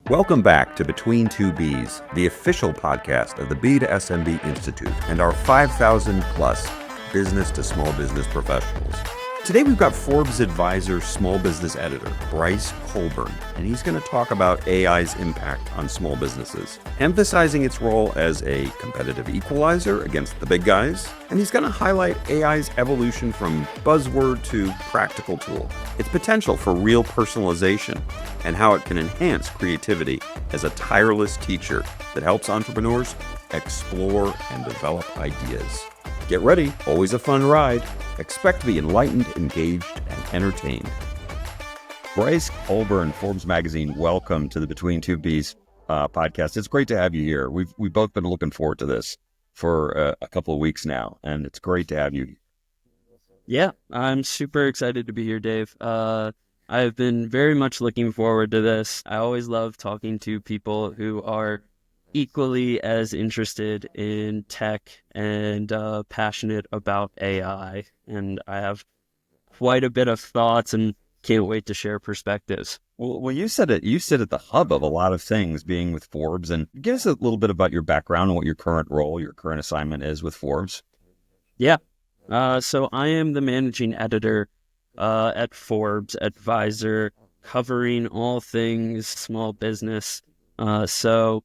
Welcome back to Between Two Bs, the official podcast of the B to SMB Institute and our 5,000 plus business to small business professionals. Today we've got Forbes Advisor Small Business Editor, Bryce Colburn, and he's going to talk about AI's impact on small businesses, emphasizing its role as a competitive equalizer against the big guys, and he's going to highlight AI's evolution from buzzword to practical tool, its potential for real personalization, and how it can enhance creativity as a tireless teacher that helps entrepreneurs explore and develop ideas. Get ready, always a fun ride. Expect to be enlightened, engaged, and entertained. Bryce Colburn, Forbes Magazine, welcome to the Between Two Bs podcast. It's great to have you here. We've both been looking forward to this for a couple of weeks now, and it's great to have you. Yeah, I'm super excited to be here, Dave. I've been very much looking forward to this. I always love talking to people who are equally as interested in tech and passionate about AI. And I have quite a bit of thoughts and can't wait to share perspectives. Well, you said it. You sit at the hub of a lot of things, being with Forbes. And give us a little bit about your background and what your current role, your current assignment is with Forbes. Yeah. So I am the managing editor at Forbes Advisor, covering all things small business. So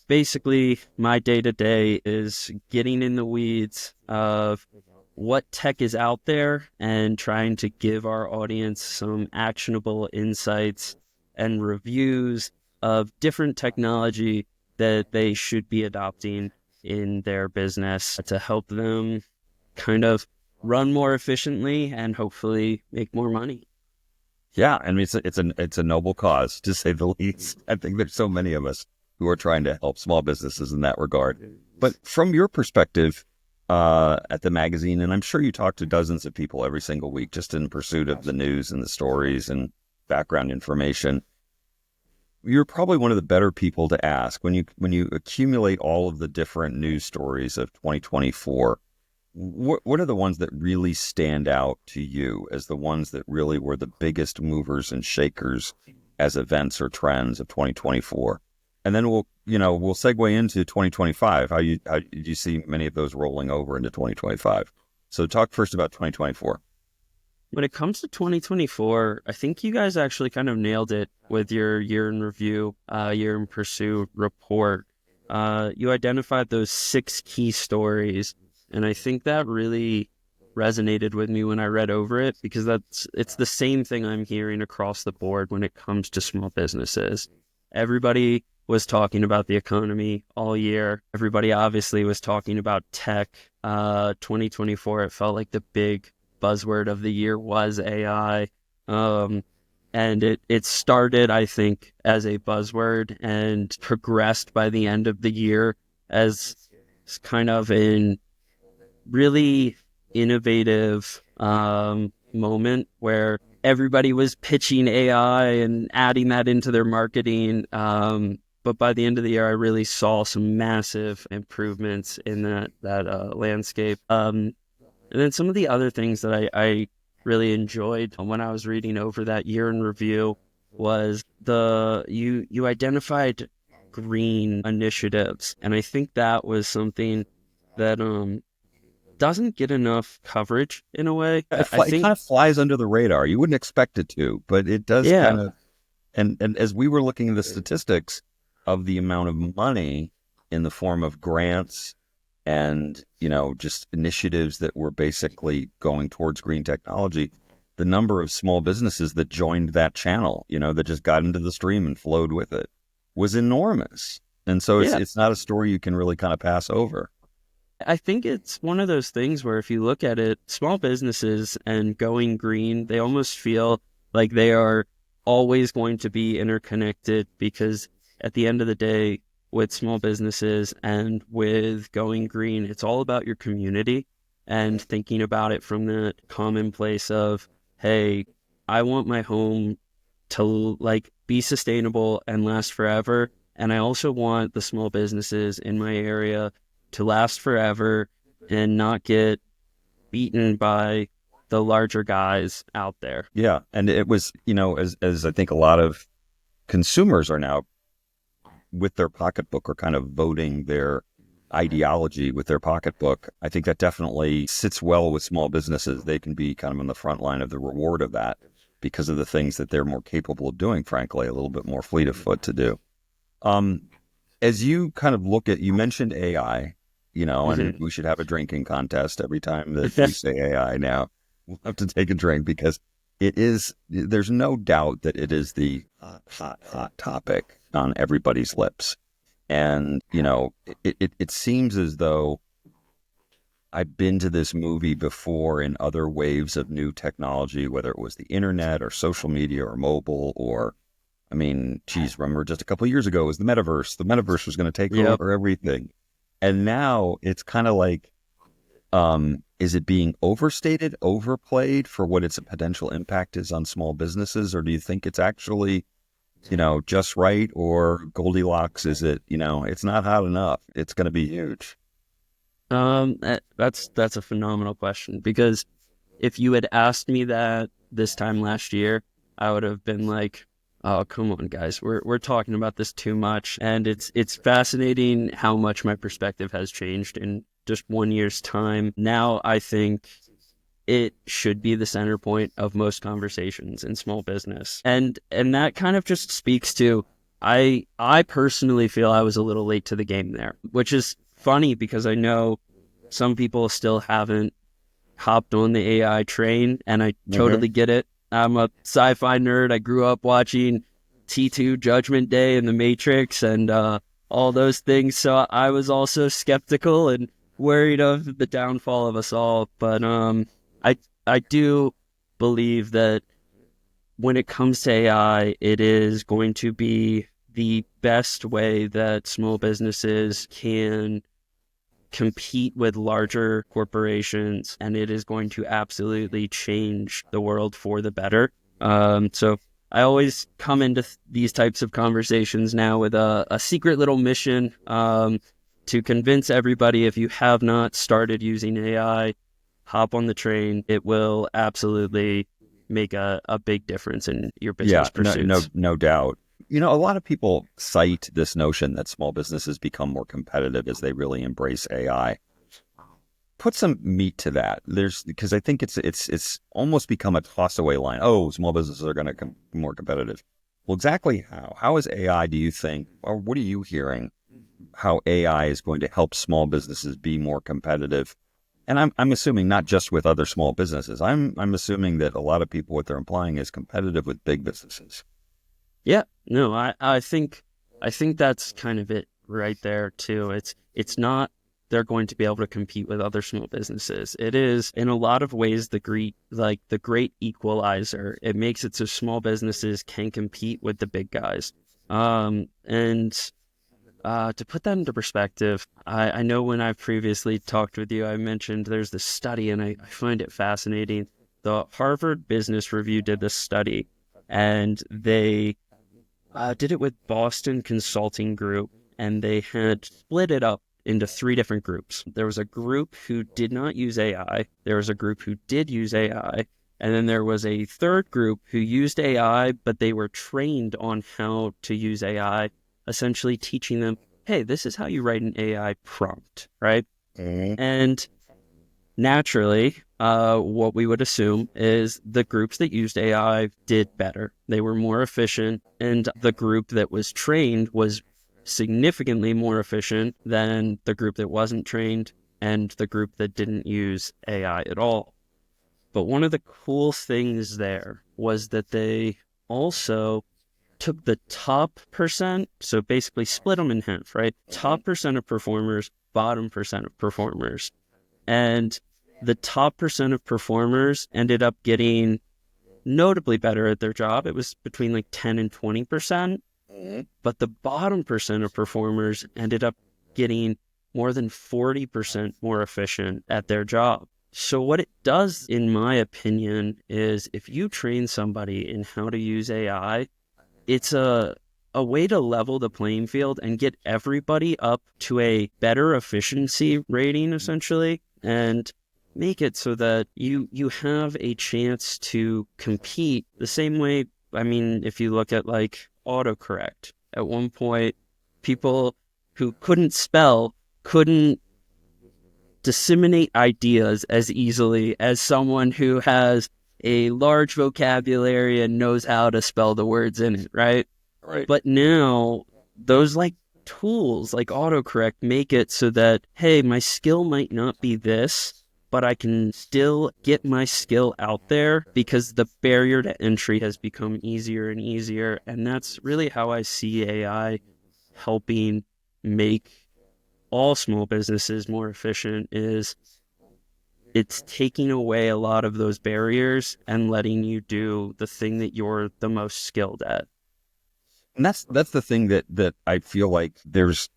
basically, my day-to-day is getting in the weeds of what tech is out there and trying to give our audience some actionable insights and reviews of different technology that they should be adopting in their business to help them kind of run more efficiently and hopefully make more money. Yeah, I mean, it's a noble cause, to say the least. I think there's so many of us who are trying to help small businesses in that regard. But from your perspective at the magazine, and I'm sure you talk to dozens of people every single week just in pursuit of the news and the stories and background information, you're probably one of the better people to ask when you accumulate all of the different news stories of 2024. What are the ones that really stand out to you as the ones that really were the biggest movers and shakers as events or trends of 2024? And then we'll segue into 2025. How did you see many of those rolling over into 2025? So talk first about 2024. When it comes to 2024, I think you guys actually kind of nailed it with your year in review, year in pursuit report. You identified those 6 key stories, and I think that really resonated with me when I read over it, because it's the same thing I'm hearing across the board when it comes to small businesses. Everybody was talking about the economy all year. Everybody obviously was talking about tech. 2024, it felt like the big buzzword of the year was AI. And it started, I think, as a buzzword and progressed by the end of the year as kind of a really innovative moment where everybody was pitching AI and adding that into their marketing. But by the end of the year, I really saw some massive improvements in that landscape. And then some of the other things that I really enjoyed when I was reading over that year in review was you identified green initiatives. And I think that was something that doesn't get enough coverage in a way. It kind of flies under the radar. You wouldn't expect it to, but it does kind of. And as we were looking at the statistics of the amount of money in the form of grants and, just initiatives that were basically going towards green technology, the number of small businesses that joined that channel, that just got into the stream and flowed with it was enormous. And so it's not a story you can really kind of pass over. I think it's one of those things where if you look at it, small businesses and going green, they almost feel like they are always going to be interconnected, because at the end of the day, with small businesses and with going green, it's all about your community and thinking about it from that common place of, hey, I want my home to be sustainable and last forever. And I also want the small businesses in my area to last forever and not get beaten by the larger guys out there. Yeah. And it was, as I think a lot of consumers are now with their pocketbook are kind of voting their ideology with their pocketbook, I think that definitely sits well with small businesses. They can be kind of on the front line of the reward of that because of the things that they're more capable of doing, frankly, a little bit more fleet of foot to do. As you kind of look at, you mentioned AI, and we should have a drinking contest every time that we say AI now. We'll have to take a drink because there's no doubt that it is the hot topic on everybody's lips. And, it seems as though I've been to this movie before in other waves of new technology, whether it was the internet or social media or mobile or, remember just a couple of years ago it was the metaverse. The metaverse was going to take over everything. And now it's kind of like, is it being overstated, overplayed for what its potential impact is on small businesses? Or do you think it's actually, just right? Or Goldilocks, is it, it's not hot enough, it's going to be huge? That's a phenomenal question, because if you had asked me that this time last year, I would have been like, oh, come on, guys, we're talking about this too much. And it's fascinating how much my perspective has changed in just 1 year's time. Now I think it should be the center point of most conversations in small business. And that kind of just speaks to, I personally feel I was a little late to the game there, which is funny because I know some people still haven't hopped on the AI train, and I totally get it. I'm a sci-fi nerd. I grew up watching T2, Judgment Day, and The Matrix, and all those things. So I was also skeptical and worried of the downfall of us all. But I do believe that when it comes to AI, it is going to be the best way that small businesses can compete with larger corporations, and it is going to absolutely change the world for the better. So I always come into these types of conversations now with a secret little mission to convince everybody, if you have not started using AI, hop on the train. It will absolutely make a big difference in your business pursuits. No doubt. A lot of people cite this notion that small businesses become more competitive as they really embrace AI. Put some meat to that. Because I think it's almost become a toss away line. Oh, small businesses are going to become more competitive. Well, exactly how? How is AI, do you think, or what are you hearing, how AI is going to help small businesses be more competitive? And I'm assuming not just with other small businesses. I'm assuming that a lot of people, what they're implying is competitive with big businesses. Yeah, no, I think that's kind of it right there too. It's not they're going to be able to compete with other small businesses. It is in a lot of ways the great equalizer. It makes it so small businesses can compete with the big guys. To put that into perspective, I know when I've previously talked with you, I mentioned there's this study, and I find it fascinating. The Harvard Business Review did this study, and they did it with Boston Consulting Group, and they had split it up into 3 different groups. There was a group who did not use AI, there was a group who did use AI, and then there was a third group who used AI, but they were trained on how to use AI, essentially teaching them, hey, this is how you write an AI prompt, right? And naturally, what we would assume is the groups that used AI did better. They were more efficient, and the group that was trained was significantly more efficient than the group that wasn't trained and the group that didn't use AI at all. But one of the cool things there was that they also took the top percent, so basically split them in half, right? Top percent of performers, bottom percent of performers. And the top percent of performers ended up getting notably better at their job. It was between like 10 and 20%. But the bottom percent of performers ended up getting more than 40% more efficient at their job. So what it does, in my opinion, is if you train somebody in how to use AI, it's a way to level the playing field and get everybody up to a better efficiency rating, essentially, and make it so that you have a chance to compete the same way. I mean, if you look at like autocorrect, at one point, People who couldn't spell couldn't disseminate ideas as easily as someone who has a large vocabulary and knows how to spell the words in it, right? Right. But now those like tools like autocorrect make it so that, hey, my skill might not be this, but I can still get my skill out there because the barrier to entry has become easier and easier. And that's really how I see AI helping make all small businesses more efficient. Is it's taking away a lot of those barriers and letting you do the thing that you're the most skilled at. And that's the thing that I feel like there's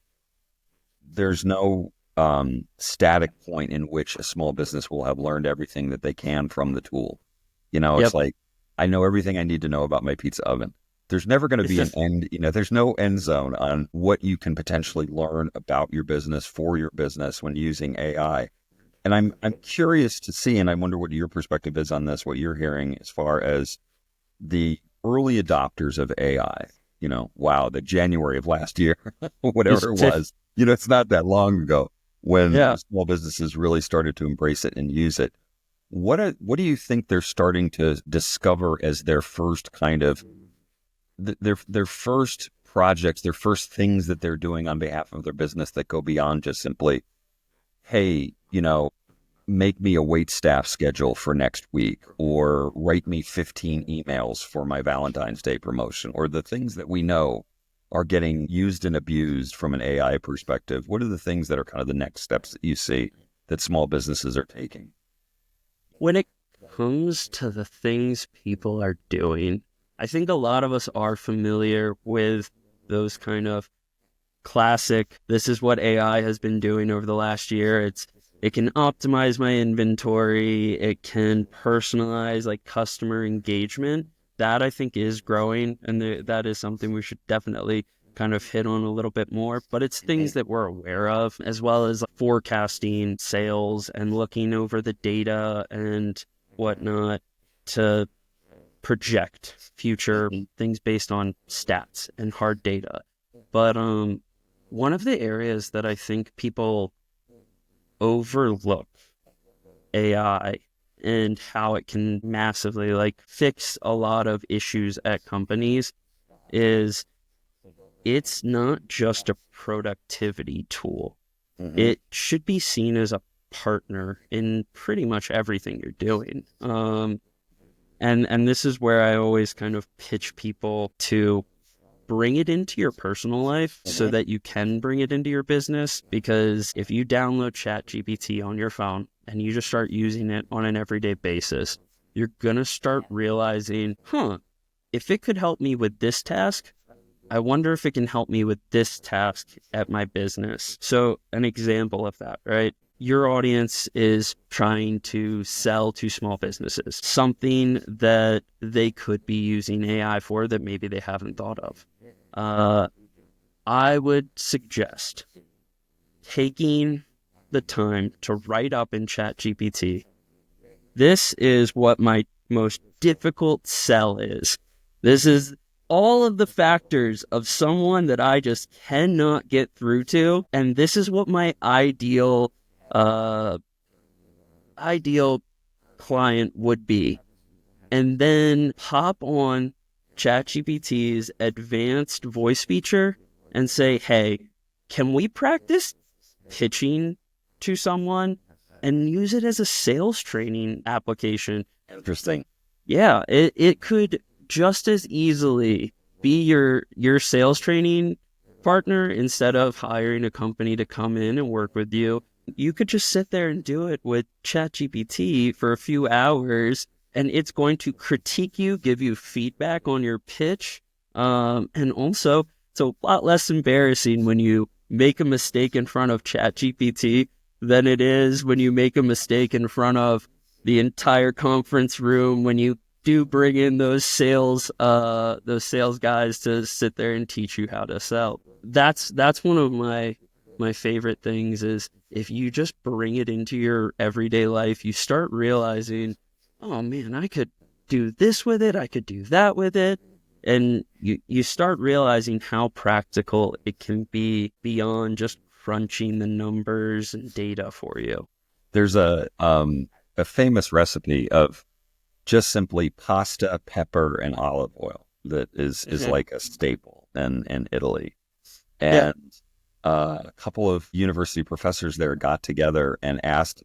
no static point in which a small business will have learned everything that they can from the tool. You know, it's like, I know everything I need to know about my pizza oven. There's never going to be an end, there's no end zone on what you can potentially learn about your business for your business when using AI. And I'm curious to see, and I wonder what your perspective is on this, what you're hearing as far as the early adopters of AI. Wow, the January of last year, whatever it was, it's not that long ago when small businesses really started to embrace it and use it. What do you think they're starting to discover as their first kind of their first projects, their first things that they're doing on behalf of their business that go beyond just simply, hey, make me a wait staff schedule for next week, or write me 15 emails for my Valentine's Day promotion, or the things that we know are getting used and abused from an AI perspective? What are the things that are kind of the next steps that you see that small businesses are taking? When it comes to the things people are doing, I think a lot of us are familiar with those kind of classic, this is what AI has been doing over the last year. It can optimize my inventory. It can personalize like customer engagement. That I think is growing, and that is something we should definitely kind of hit on a little bit more. But it's things that we're aware of, as well as forecasting sales and looking over the data and whatnot to project future things based on stats and hard data. But one of the areas that I think people overlook AI and how it can massively fix a lot of issues at companies is it's not just a productivity tool. Mm-hmm. It should be seen as a partner in pretty much everything you're doing. And this is where I always kind of pitch people to bring it into your personal life so that you can bring it into your business. Because if you download ChatGPT on your phone and you just start using it on an everyday basis, you're going to start realizing, if it could help me with this task, I wonder if it can help me with this task at my business. So an example of that, right? Your audience is trying to sell to small businesses, something that they could be using AI for that maybe they haven't thought of. I would suggest taking the time to write up in ChatGPT, this is what my most difficult sell is. This is all of the factors of someone that I just cannot get through to, and this is what my ideal client would be. And then hop on ChatGPT's advanced voice feature and say, hey, can we practice pitching to someone and use it as a sales training application? Interesting. Yeah, it could just as easily be your sales training partner instead of hiring a company to come in and work with you. You could just sit there and do it with ChatGPT for a few hours, and it's going to critique you, give you feedback on your pitch. And also, it's a lot less embarrassing when you make a mistake in front of ChatGPT than it is when you make a mistake in front of the entire conference room, when you do bring in those sales guys to sit there and teach you how to sell. That's one of my favorite things is if you just bring it into your everyday life, you start realizing, oh man, I could do this with it, I could do that with it. And you start realizing how practical it can be beyond just crunching the numbers and data for you. There's a famous recipe of just simply pasta, pepper, and olive oil that is like a staple in Italy. Yeah. And a couple of university professors there got together and asked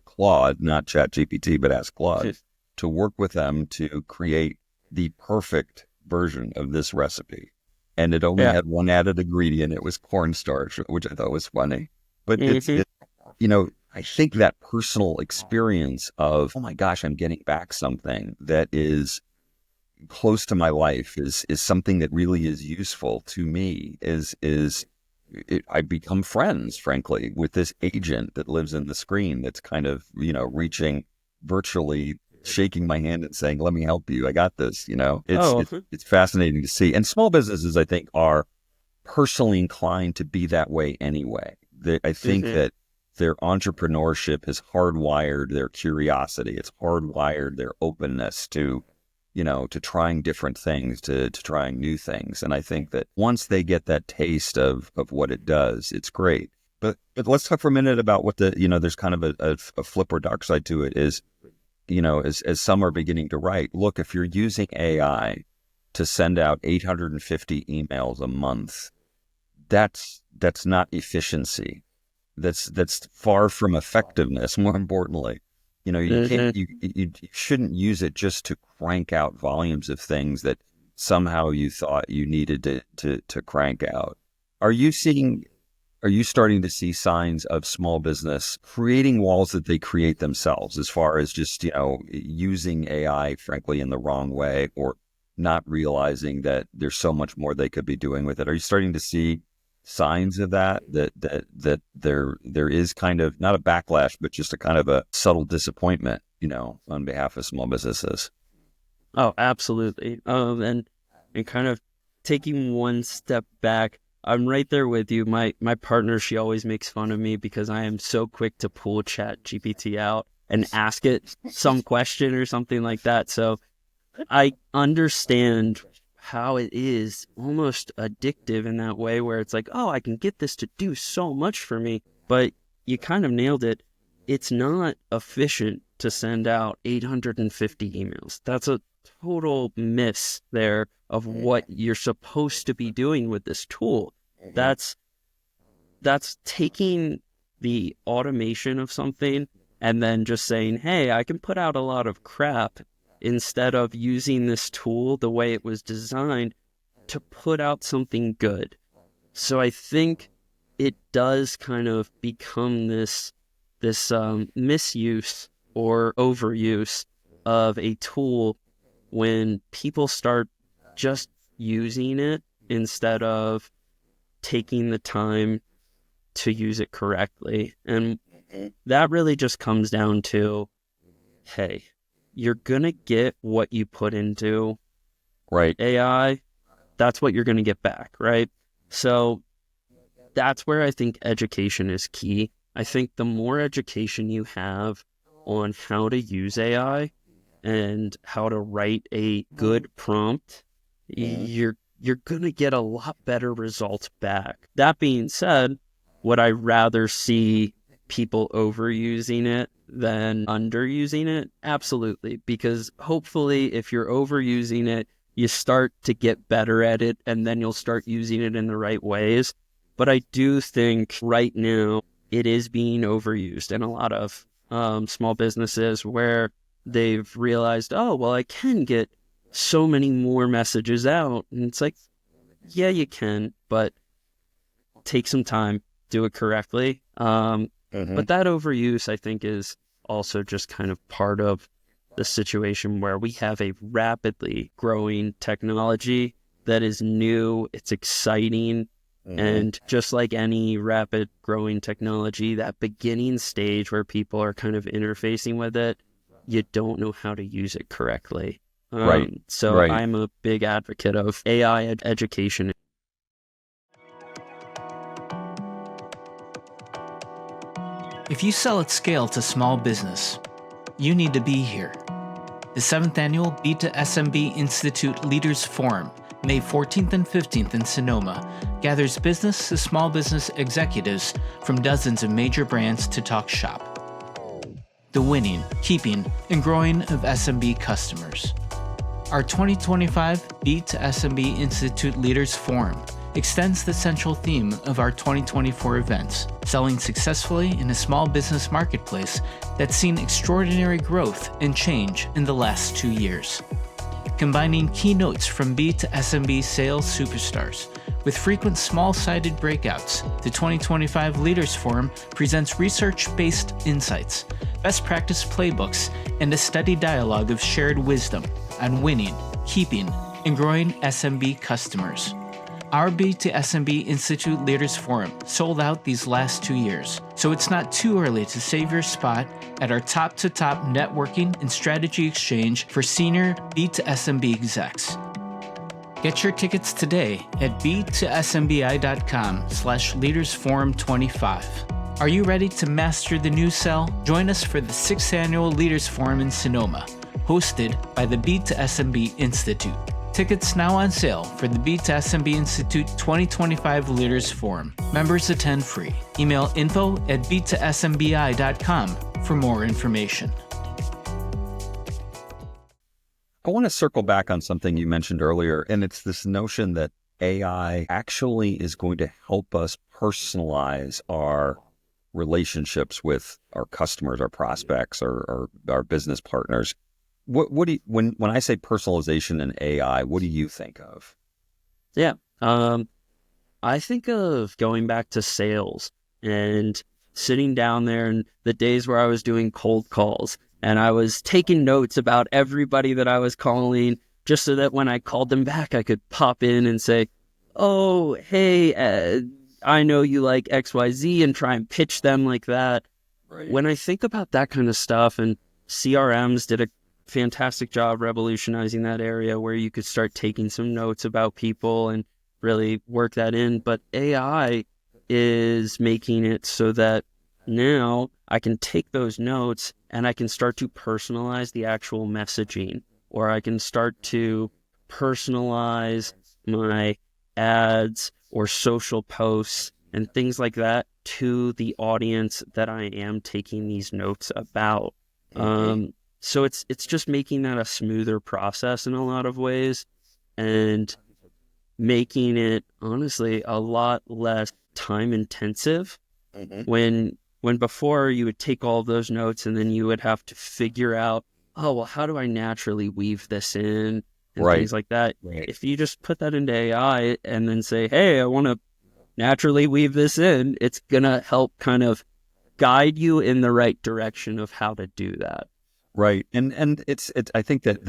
Claude, not ChatGPT, but asked Claude to work with them to create the perfect version of this recipe. And it only had one added ingredient. It was cornstarch, which I thought was funny. But I think that personal experience of, oh my gosh, I'm getting back something that is close to my life is something that really is useful to me. I become friends, frankly, with this agent that lives in the screen that's kind of, reaching virtually, shaking my hand and saying, let me help you. I got this, it's fascinating to see. And small businesses, I think, are personally inclined to be that way anyway. I think that their entrepreneurship has hardwired their curiosity. It's hardwired their openness to trying different things, to trying new things. And I think that once they get that taste of what it does, it's great. But let's talk for a minute about what there's kind of a flip or dark side to it is, as some are beginning to write, look, if you're using AI to send out 850 emails a month, that's not efficiency. That's far from effectiveness, more importantly. You can't, you shouldn't use it just to crank out volumes of things that somehow you thought you needed to crank out. Are you starting to see signs of small business creating walls that they create themselves as far as just, using AI, frankly, in the wrong way, or not realizing that there's so much more they could be doing with it? Are you starting to see signs of that there is kind of not a backlash, but just a kind of a subtle disappointment, on behalf of small businesses? Oh, absolutely. And kind of taking one step back, I'm right there with you. My partner, she always makes fun of me because I am so quick to pull ChatGPT out and ask it some question or something like that. So I understand how it is almost addictive in that way, where it's like, oh, I can get this to do so much for me. But you kind of nailed it. It's not efficient to send out 850 emails. That's a total miss there of what you're supposed to be doing with this tool. That's taking the automation of something and then just saying, hey, I can put out a lot of crap, instead of using this tool the way it was designed to put out something good. So I think it does kind of become this misuse or overuse of a tool when people start just using it instead of taking the time to use it correctly. And that really just comes down to, hey, you're going to get what you put into AI. That's what you're going to get back, right? So that's where I think education is key. I think the more education you have on how to use AI and how to write a good prompt, you're going to get a lot better results back. That being said, would I rather see people overusing it than underusing it? Absolutely. Because hopefully if you're overusing it, you start to get better at it, and then you'll start using it in the right ways. But I do think right now it is being overused in a lot of small businesses where they've realized, oh, well, I can get so many more messages out. And it's like, yeah, you can, but take some time, do it correctly. But that overuse, I think, is also just kind of part of the situation where we have a rapidly growing technology that is new, it's exciting, and just like any rapid growing technology, that beginning stage where people are kind of interfacing with it, you don't know how to use it correctly. So I'm a big advocate of AI education. If you sell at scale to small business, you need to be here. The 7th Annual Beat to SMB Institute Leaders Forum, May 14th and 15th in Sonoma, gathers business to small business executives from dozens of major brands to talk shop. The winning, keeping, and growing of SMB customers. Our 2025 Beat to SMB Institute Leaders Forum extends the central theme of our 2024 events, selling successfully in a small business marketplace that's seen extraordinary growth and change in the last 2 years. Combining keynotes from B to SMB sales superstars with frequent small-sided breakouts, the 2025 Leaders Forum presents research-based insights, best practice playbooks, and a steady dialogue of shared wisdom on winning, keeping, and growing SMB customers. Our B to SMB Institute Leaders Forum sold out these last 2 years, so it's not too early to save your spot at our top-to-top networking and strategy exchange for senior B to SMB execs. Get your tickets today at b2smbi.com/leadersforum25. Are you ready to master the new sell? Join us for the 6th Annual Leaders Forum in Sonoma, hosted by the B to SMB Institute. Tickets now on sale for the B to SMB Institute 2025 Leaders Forum. Members attend free. Email info@b2smbi.com for more information. I want to circle back on something you mentioned earlier, and it's this notion that AI actually is going to help us personalize our relationships with our customers, our prospects, or our business partners. What do you, when I say personalization and AI, what do you think of? Yeah. I think of going back to sales and sitting down there and the days where I was doing cold calls and I was taking notes about everybody that I was calling just so that when I called them back, I could pop in and say, oh, hey, I know you like XYZ, and try and pitch them like that. Right. When I think about that kind of stuff, and CRMs did a fantastic job revolutionizing that area where you could start taking some notes about people and really work that in. But AI is making it so that now I can take those notes and I can start to personalize the actual messaging, or I can start to personalize my ads or social posts and things like that to the audience that I am taking these notes about. Mm-hmm. So it's just making that a smoother process in a lot of ways, and making it honestly a lot less time intensive. Mm-hmm. When before you would take all of those notes and then you would have to figure out, oh, well, how do I naturally weave this in and right. things like that. Right. If you just put that into AI and then say, hey, I want to naturally weave this in, it's going to help kind of guide you in the right direction of how to do that. Right. And it's I think that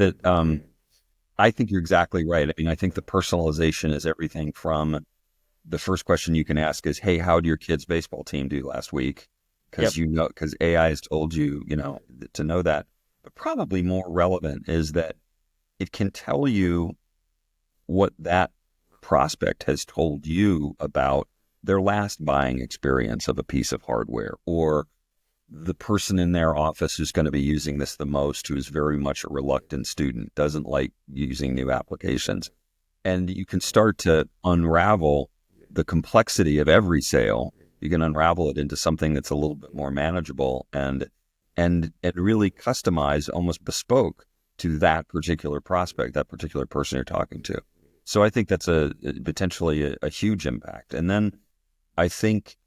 I think you're exactly right. I mean, I think the personalization is everything from the first question you can ask is, hey, how did your kid's baseball team do last week? Because because AI has told you, to know that. But probably more relevant is that it can tell you what that prospect has told you about their last buying experience of a piece of hardware, or the person in their office who's going to be using this the most, who's very much a reluctant student, doesn't like using new applications. And you can start to unravel the complexity of every sale. You can unravel it into something that's a little bit more manageable and really customized, almost bespoke to that particular prospect, that particular person you're talking to. So I think that's potentially a huge impact. And then I think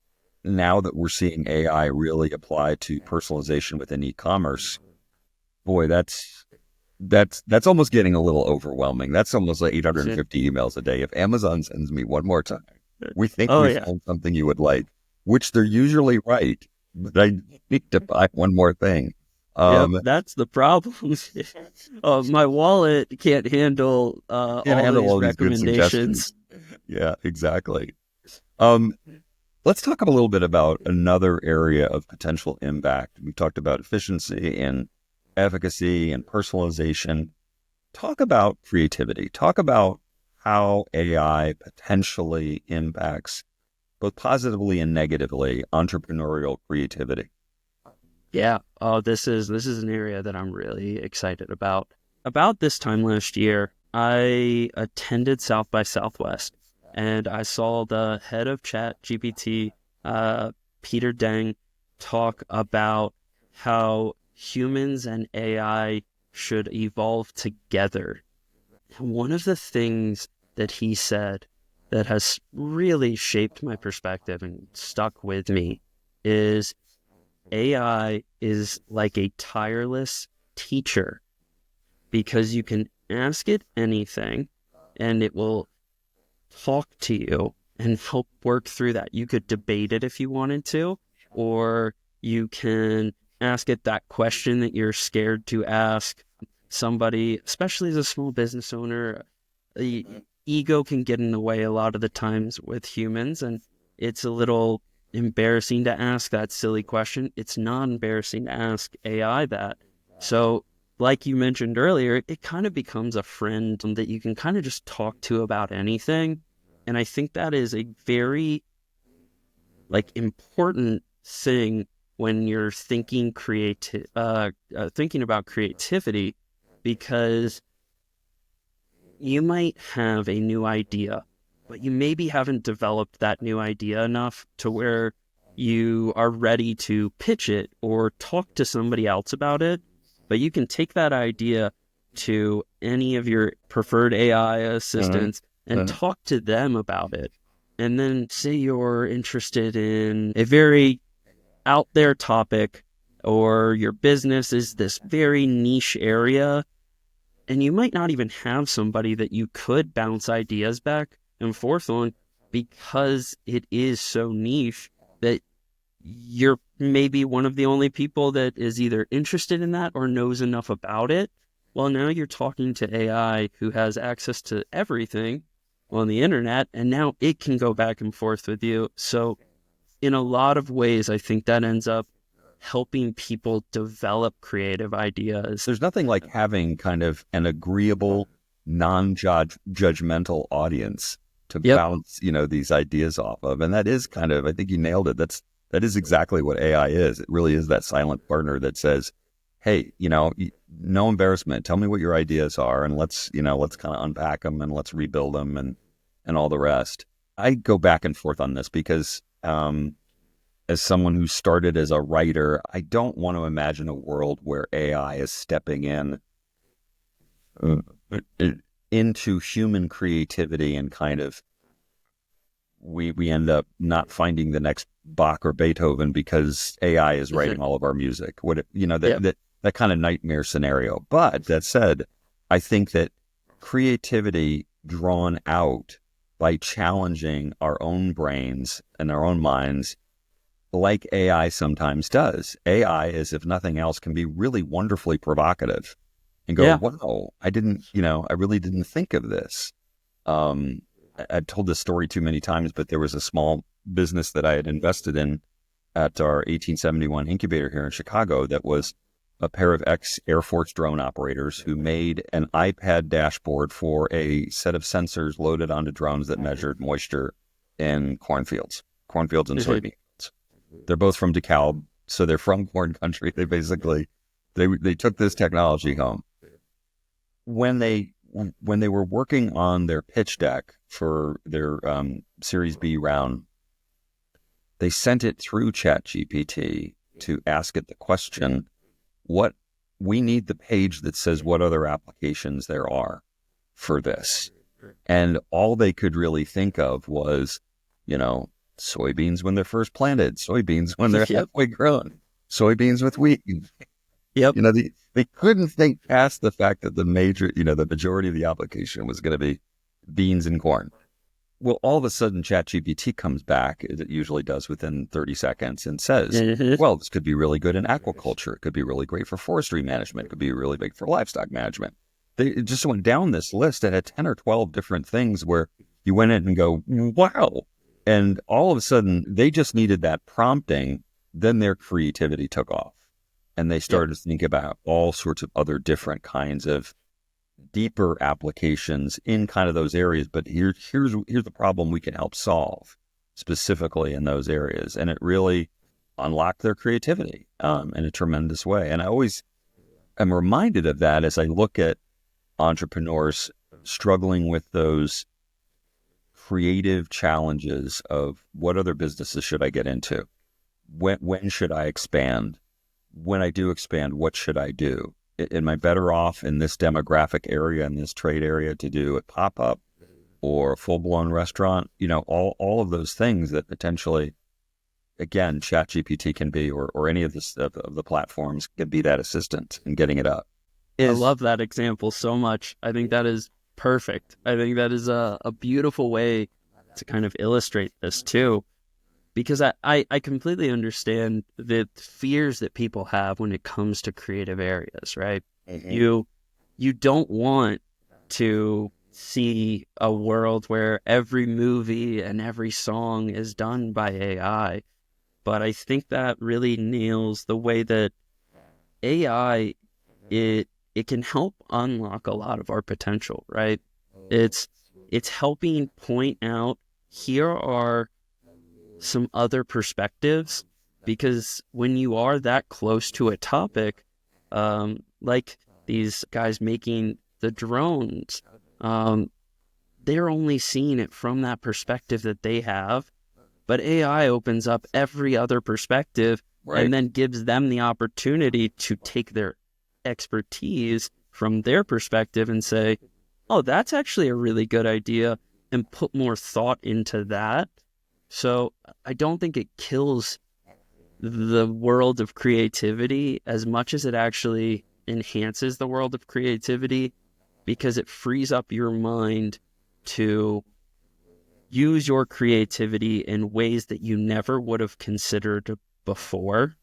now that we're seeing AI really apply to personalization within e-commerce, boy, that's almost getting a little overwhelming. That's almost like 850 emails a day. If Amazon sends me one more time, we think found something you would like, which they're usually right, but I need to buy one more thing. That's the problem. My wallet can't handle all these recommendations. Yeah, exactly. Let's talk a little bit about another area of potential impact. We talked about efficiency and efficacy and personalization. Talk about creativity. Talk about how AI potentially impacts both positively and negatively entrepreneurial creativity. Yeah. Oh, this is an area that I'm really excited about. About this time last year, I attended South by Southwest, and I saw the head of Chat GPT, uh, Peter Deng, talk about how humans and AI should evolve together. And one of the things that he said that has really shaped my perspective and stuck with me is AI is like a tireless teacher because you can ask it anything and it will talk to you and help work through that. You could debate it if you wanted to, or you can ask it that question that you're scared to ask somebody, especially as a small business owner. Ego can get in the way a lot of the times with humans, and it's a little embarrassing to ask that silly question. It's not embarrassing to ask AI that. So, like you mentioned earlier, it kind of becomes a friend that you can kind of just talk to about anything. And I think that is a very important thing when you're thinking about creativity, because you might have a new idea, but you maybe haven't developed that new idea enough to where you are ready to pitch it or talk to somebody else about it. But you can take that idea to any of your preferred AI assistants and talk to them about it. And then say you're interested in a very out there topic, or your business is this very niche area, and you might not even have somebody that you could bounce ideas back and forth on because it is so niche that you're maybe one of the only people that is either interested in that or knows enough about it. Well, now you're talking to AI who has access to everything on the internet, and now it can go back and forth with you. So in a lot of ways, I think that ends up helping people develop creative ideas. There's nothing like having kind of an agreeable, non-judgmental audience to bounce, these ideas off of. And that is kind of, I think you nailed it. That is exactly what AI is. It really is that silent partner that says, hey, no embarrassment. Tell me what your ideas are, and let's kind of unpack them and let's rebuild them and all the rest. I go back and forth on this because, as someone who started as a writer, I don't want to imagine a world where AI is stepping in into human creativity and kind of we end up not finding the next Bach or Beethoven because AI is writing all of our music. That kind of nightmare scenario. But that said, I think that creativity drawn out by challenging our own brains and our own minds, like AI sometimes does. AI, as if nothing else, can be really wonderfully provocative and go, wow, I really didn't think of this. I've told this story too many times, but there was a small business that I had invested in at our 1871 incubator here in Chicago that was a pair of ex-Air Force drone operators who made an iPad dashboard for a set of sensors loaded onto drones that measured moisture in cornfields and soybeans. They're both from DeKalb, so they're from corn country. They basically, they took this technology home. When they were working on their pitch deck for their Series B round, they sent it through ChatGPT to ask it the question, we need the page that says what other applications there are for this. And all they could really think of was, soybeans when they're first planted, soybeans when they're halfway grown, soybeans with wheat. They couldn't think past the fact that the majority of the application was going to be beans and corn. Well, all of a sudden, ChatGPT comes back, as it usually does within 30 seconds, and says, well, this could be really good in aquaculture. It could be really great for forestry management. It could be really big for livestock management. They just went down this list and had 10 or 12 different things where you went in and go, wow. And all of a sudden, they just needed that prompting. Then their creativity took off. And they started to think about all sorts of other different kinds of deeper applications in kind of those areas. But here's the problem we can help solve specifically in those areas. And it really, unlock their creativity in a tremendous way. And I always am reminded of that as I look at entrepreneurs struggling with those creative challenges of what other businesses should I get into? When should I expand? When I do expand, what should I do? Am I better off in this demographic area, in this trade area, to do a pop-up or a full-blown restaurant? All of those things that potentially, again, ChatGPT can be, or any of the platforms can be that assistant in getting it up. I love that example so much. I think that is perfect. I think that is a beautiful way to kind of illustrate this too, because I completely understand the fears that people have when it comes to creative areas, right? Mm-hmm. You don't want to see a world where every movie and every song is done by AI, but I think that really nails the way that AI, it can help unlock a lot of our potential, right? It's helping point out, here are some other perspectives, because when you are that close to a topic, like these guys making the drones, they're only seeing it from that perspective that they have, but AI opens up every other perspective, right, and then gives them the opportunity to take their expertise from their perspective and say, oh, that's actually a really good idea, and put more thought into that. So I don't think it kills the world of creativity as much as it actually enhances the world of creativity, because it frees up your mind to use your creativity in ways that you never would have considered before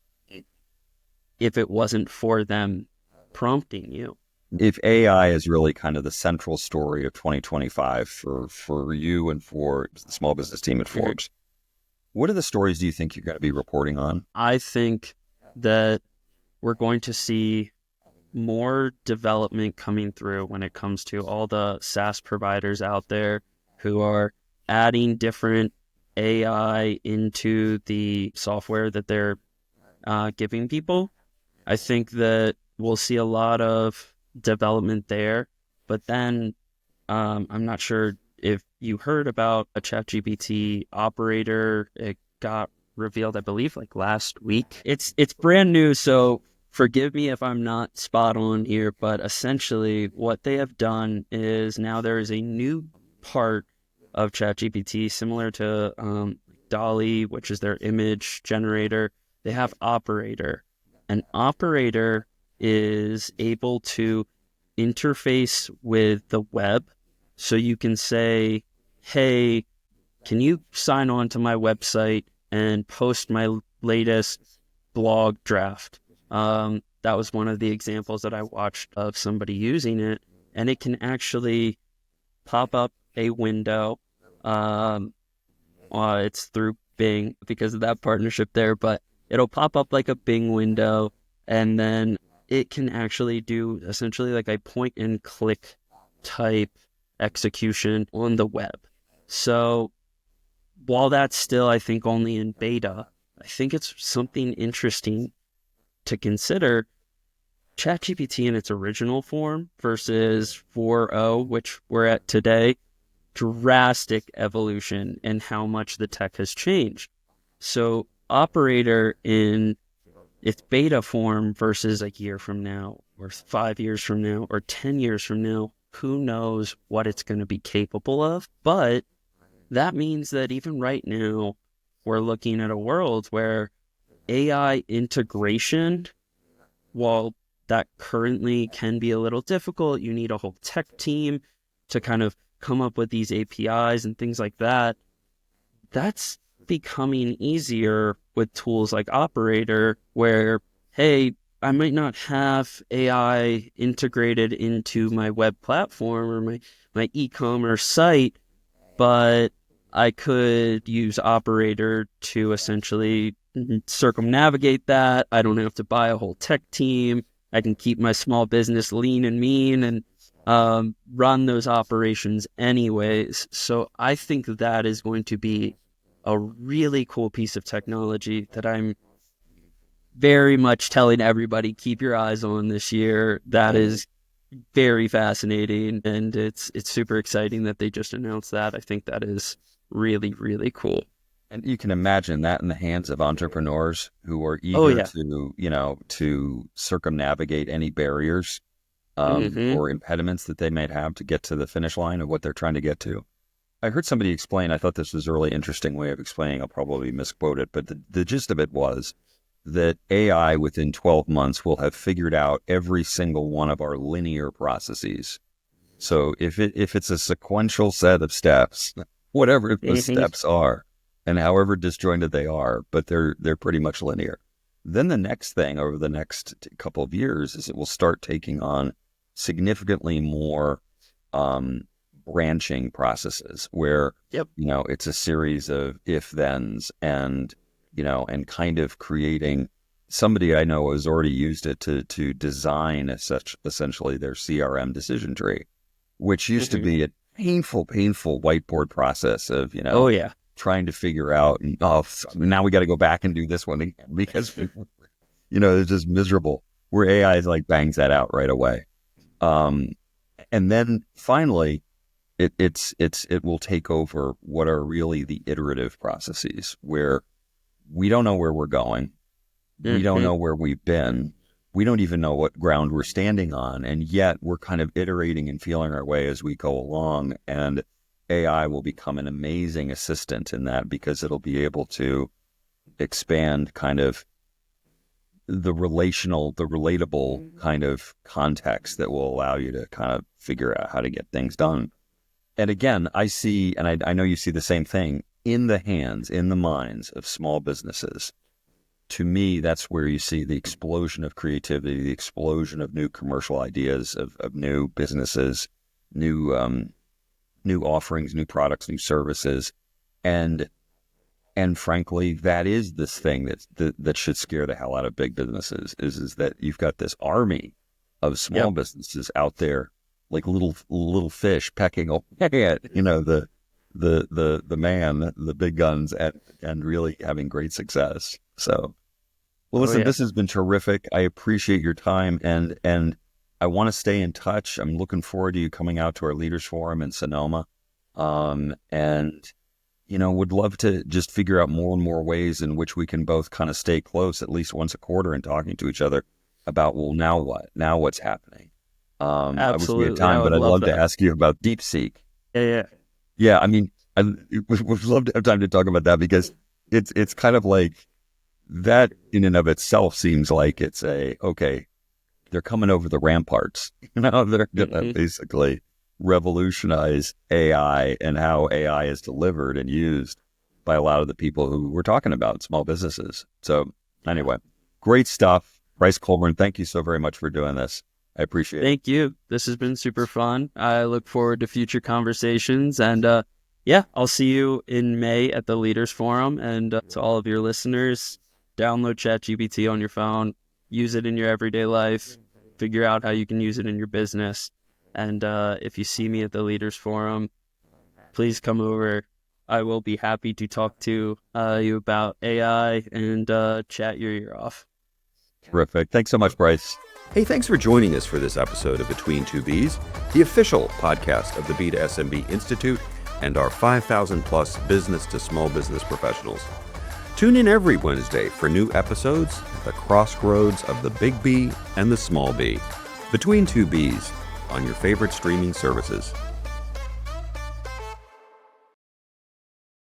if it wasn't for them prompting you. If AI is really kind of the central story of 2025 for you and for the small business team at Forbes, what are the stories do you think you're going to be reporting on? I think that we're going to see more development coming through when it comes to all the SaaS providers out there who are adding different AI into the software that they're giving people. I think that we'll see a lot of development there, but then I'm not sure if you heard about a ChatGPT operator. It got revealed, I believe, like last week. It's brand new, so forgive me if I'm not spot on here, but essentially what they have done is now there is a new part of ChatGPT similar to DALL-E, which is their image generator. They have Operator. An Operator is able to interface with the web. So you can say, hey, can you sign on to my website and post my latest blog draft? That was one of the examples that I watched of somebody using it, and it can actually pop up a window. It's through Bing because of that partnership there, but it'll pop up like a Bing window, and then it can actually do essentially like a point and click type execution on the web. So while that's still, I think, only in beta, I think it's something interesting to consider. ChatGPT in its original form versus 4.0, which we're at today, drastic evolution in how much the tech has changed. So Operator in its beta form versus a year from now, or 5 years from now, or 10 years from now, who knows what it's going to be capable of. But that means that even right now, we're looking at a world where AI integration, while that currently can be a little difficult, you need a whole tech team to kind of come up with these APIs and things like that. That's becoming easier with tools like Operator, where, hey, I might not have AI integrated into my web platform or my e-commerce site, but I could use Operator to essentially circumnavigate that. I don't have to buy a whole tech team. I can keep my small business lean and mean and run those operations anyways. So I think that is going to be a really cool piece of technology that I'm very much telling everybody, keep your eyes on this year. That is very fascinating, and it's super exciting that they just announced that. I think that is really, really cool. And you can imagine that in the hands of entrepreneurs who are eager to circumnavigate any barriers or impediments that they might have to get to the finish line of what they're trying to get to. I heard somebody explain, I thought this was a really interesting way of explaining, I'll probably misquote it, but the gist of it was that AI within 12 months will have figured out every single one of our linear processes. So if it's a sequential set of steps, whatever the steps are, and however disjointed they are, but they're pretty much linear. Then the next thing over the next couple of years is it will start taking on significantly more branching processes where, it's a series of if-thens and kind of creating. Somebody I know has already used it to design essentially their CRM decision tree, which used to be a painful whiteboard process of, trying to figure out, now we got to go back and do this one again because, it's just miserable, where AI is like bangs that out right away. And then finally, it will take over what are really the iterative processes where we don't know where we're going. We don't know where we've been. We don't even know what ground we're standing on. And yet we're kind of iterating and feeling our way as we go along. And AI will become an amazing assistant in that because it'll be able to expand kind of the relatable kind of context that will allow you to kind of figure out how to get things done. And again, I see, and I know you see the same thing, in the hands, in the minds of small businesses. To me, that's where you see the explosion of creativity, the explosion of new commercial ideas, of new businesses, new offerings, new products, new services. And frankly, that is this thing that should scare the hell out of big businesses, is that you've got this army of small businesses out there, like little fish pecking away at, the big guns and really having great success. So, well, listen, this has been terrific. I appreciate your time and I want to stay in touch. I'm looking forward to you coming out to our Leaders Forum in Sonoma. Would love to just figure out more and more ways in which we can both kind of stay close at least once a quarter and talking to each other about, well, now what? Now what's happening? Absolutely. I wish we had time, but I'd love to ask you about DeepSeek. Yeah. I mean, I would love to have time to talk about that because it's kind of like that in and of itself seems like it's they're coming over the ramparts. They're going to basically revolutionize AI and how AI is delivered and used by a lot of the people who we're talking about, small businesses. So anyway, great stuff. Bryce Colburn, thank you so very much for doing this. I appreciate it. Thank you. This has been super fun. I look forward to future conversations. And I'll see you in May at the Leaders Forum. And to all of your listeners, download ChatGPT on your phone, use it in your everyday life, figure out how you can use it in your business. And if you see me at the Leaders Forum, please come over. I will be happy to talk to you about AI and chat your ear off. Terrific. Thanks so much, Bryce. Hey, thanks for joining us for this episode of Between Two Bs, the official podcast of the B to SMB Institute and our 5,000 plus business to small business professionals. Tune in every Wednesday for new episodes at the crossroads of the big B and the small B. Between Two Bs on your favorite streaming services.